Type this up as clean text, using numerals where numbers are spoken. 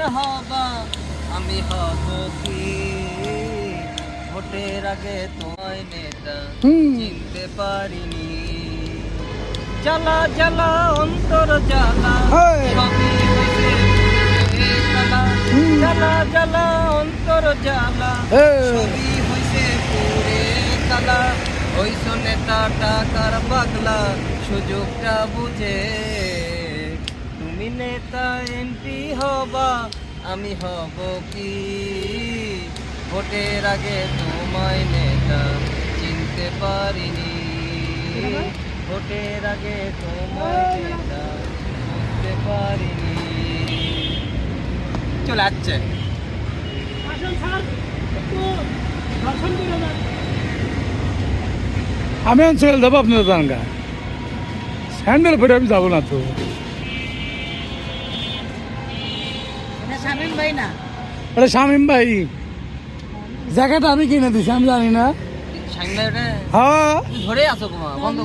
হবা আমি হব কি ভোটের আগে তোমায় নেতা চিনতে পারিনি জ্বালা জ্বালা অন্তর জ্বালা সবই হইছে পুরে কালা জ্বালা জ্বালা অন্তর জ্বালা সবই হইছে পুরে কালা হইছ নেতা টাকার পাগলা সুযোগটা বুঝে তুমি নেতা এমপি হবা আমি হব কি ভোটের আগে তোমায় নেতা চিনতে পারিনি ভোটের আগে তোমায় নেতা চিনতে পারিনি চলে আসছে আমি অঞ্চল দেবো আপনার জানগা স্যান্ডেল পরে আমি যাবো না তো শামীম ভাই না আরে শামীম ভাই জায়গাটা আমি কিনে দিছি আমি জানি না সাংবাদিক হ্যাঁ ধরে আসো বন্ধ